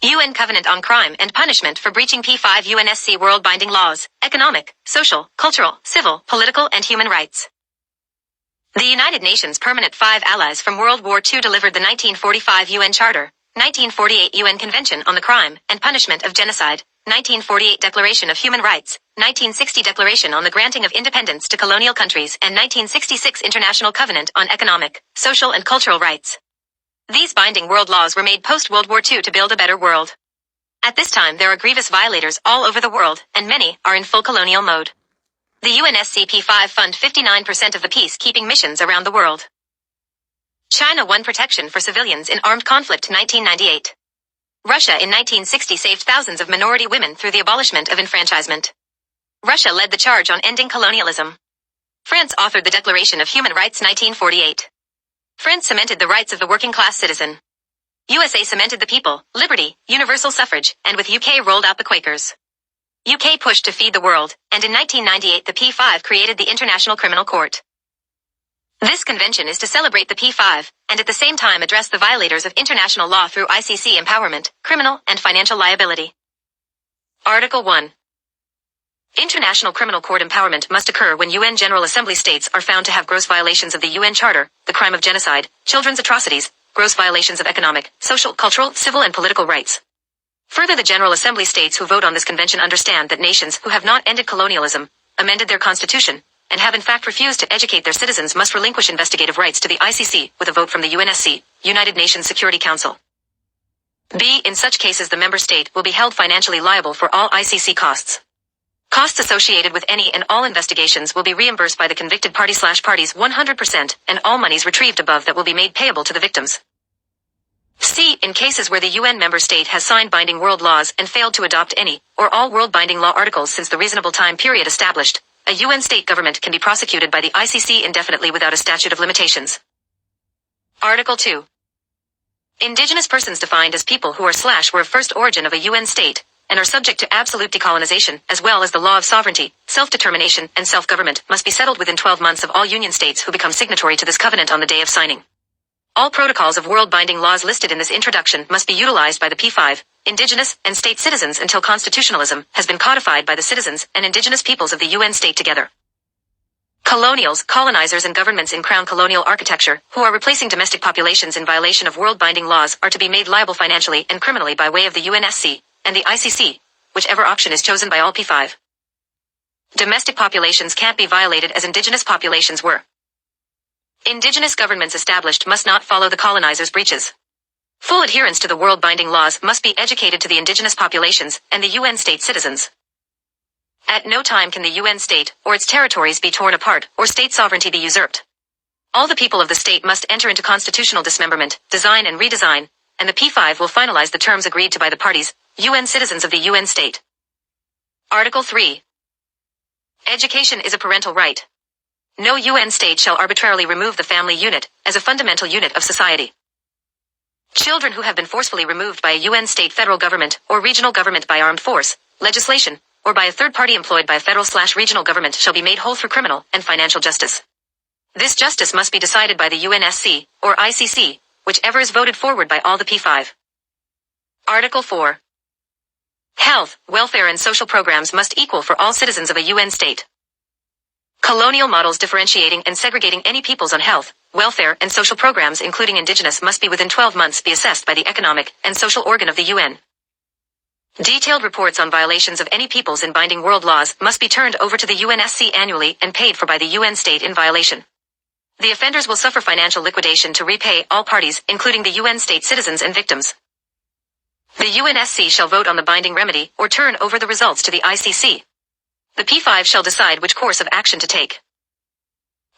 UN Covenant on Crime and Punishment for Breaching P5 UNSC World Binding Laws, Economic, Social, Cultural, Civil, Political and Human Rights. The United Nations Permanent Five Allies from World War II delivered the 1945 UN Charter, 1948 UN Convention on the Crime and Punishment of Genocide, 1948 Declaration of Human Rights, 1960 Declaration on the Granting of Independence to Colonial Countries, and 1966 International Covenant on Economic, Social and Cultural Rights. These binding world laws were made post-World War II to build a better world. At this time there are grievous violators all over the world, and many are in full colonial mode. The UNSCP-5 fund 59% of the peacekeeping missions around the world. China won protection for civilians in armed conflict 1998. Russia in 1960 saved thousands of minority women through the abolishment of enfranchisement. Russia led the charge on ending colonialism. France authored the Declaration of Human Rights 1948. France cemented the rights of the working class citizen. USA cemented the people, liberty, universal suffrage, and with UK rolled out the Quakers. UK pushed to feed the world, and in 1998 the P5 created the International Criminal Court. This convention is to celebrate the P5, and at the same time address the violators of international law through ICC empowerment, criminal and financial liability. Article 1. International Criminal Court empowerment must occur when UN General Assembly states are found to have gross violations of the UN Charter, the crime of genocide, children's atrocities, gross violations of economic, social, cultural, civil and political rights. Further, the General Assembly states who vote on this convention understand that nations who have not ended colonialism, amended their constitution, and have in fact refused to educate their citizens must relinquish investigative rights to the ICC with a vote from the UNSC, United Nations Security Council. B. In such cases the member state will be held financially liable for all ICC costs. Costs associated with any and all investigations will be reimbursed by the convicted parties 100%, and all monies retrieved above that will be made payable to the victims. C. In cases where the UN member state has signed binding world laws and failed to adopt any, or all world binding law articles since the reasonable time period established, a UN state government can be prosecuted by the ICC indefinitely without a statute of limitations. Article 2. Indigenous persons defined as people who were of first origin of a UN state, and are subject to absolute decolonization, as well as the law of sovereignty, self-determination, and self-government, must be settled within 12 months of all Union states who become signatory to this covenant on the day of signing. All protocols of world-binding laws listed in this introduction must be utilized by the P5, indigenous, and state citizens until constitutionalism has been codified by the citizens and indigenous peoples of the UN state together. Colonials, colonizers and governments in crown colonial architecture, who are replacing domestic populations in violation of world-binding laws are to be made liable financially and criminally by way of the UNSC, and the ICC, whichever option is chosen by all P5. Domestic populations can't be violated as indigenous populations were. Indigenous governments established must not follow the colonizers' breaches. Full adherence to the world-binding laws must be educated to the indigenous populations and the UN state citizens. At no time can the UN state or its territories be torn apart or state sovereignty be usurped. All the people of the state must enter into constitutional dismemberment, design and redesign, and the P5 will finalize the terms agreed to by the parties, UN citizens of the UN state. Article 3. Education is a parental right. No UN state shall arbitrarily remove the family unit as a fundamental unit of society. Children who have been forcefully removed by a UN state, federal government, or regional government by armed force, legislation, or by a third party employed by a federal/regional government shall be made whole through criminal and financial justice. This justice must be decided by the UNSC, or ICC, whichever is voted forward by all the P5. Article 4. Health, welfare and social programs must equal for all citizens of a UN state. Colonial models differentiating and segregating any peoples on health, welfare and social programs including indigenous must be within 12 months be assessed by the economic and social organ of the UN. Detailed reports on violations of any peoples in binding world laws must be turned over to the UNSC annually and paid for by the UN state in violation. The offenders will suffer financial liquidation to repay all parties, including the UN state citizens and victims. The UNSC shall vote on the binding remedy or turn over the results to the ICC. The P5 shall decide which course of action to take.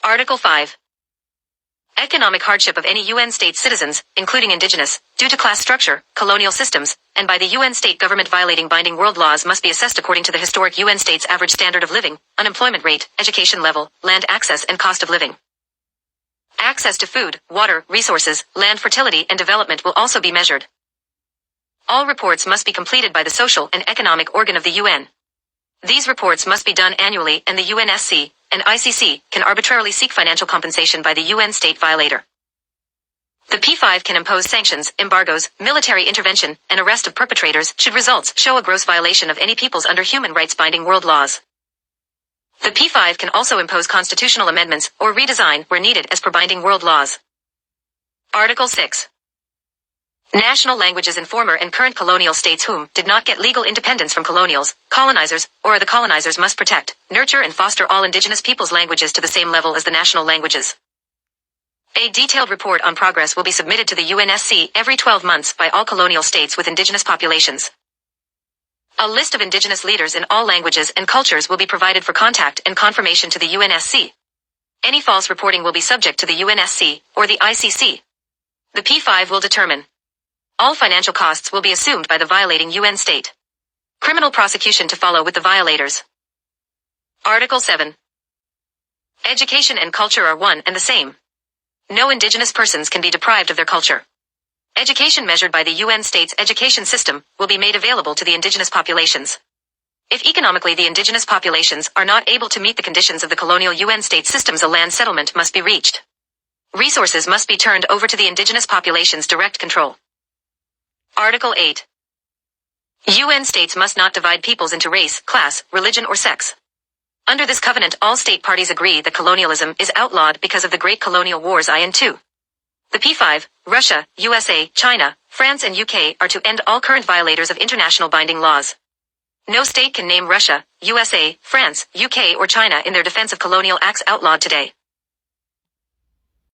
Article 5. Economic hardship of any UN state citizens, including indigenous, due to class structure, colonial systems, and by the UN state government violating binding world laws must be assessed according to the historic UN state's average standard of living, unemployment rate, education level, land access and cost of living. Access to food, water, resources, land fertility and development will also be measured. All reports must be completed by the social and economic organ of the UN. These reports must be done annually and the UNSC and ICC can arbitrarily seek financial compensation by the UN state violator. The P5 can impose sanctions, embargoes, military intervention, and arrest of perpetrators should results show a gross violation of any peoples under human rights binding world laws. The P5 can also impose constitutional amendments or redesign where needed as per binding world laws. Article 6. National languages in former and current colonial states whom did not get legal independence from colonizers, or the colonizers must protect, nurture and foster all indigenous peoples' languages to the same level as the national languages. A detailed report on progress will be submitted to the UNSC every 12 months by all colonial states with indigenous populations. A list of indigenous leaders in all languages and cultures will be provided for contact and confirmation to the UNSC. Any false reporting will be subject to the UNSC or the ICC. The P5 will determine. All financial costs will be assumed by the violating UN state. Criminal prosecution to follow with the violators. Article 7. Education and culture are one and the same. No indigenous persons can be deprived of their culture. Education measured by the UN state's education system will be made available to the indigenous populations. If economically the indigenous populations are not able to meet the conditions of the colonial UN state systems, a land settlement must be reached. Resources must be turned over to the indigenous population's direct control. Article 8. UN states must not divide peoples into race, class, religion or sex. Under this covenant, all state parties agree that colonialism is outlawed because of the Great Colonial Wars I and II. The P5, Russia, USA, China, France and UK are to end all current violators of international binding laws. No state can name Russia, USA, France, UK or China in their defense of colonial acts outlawed today.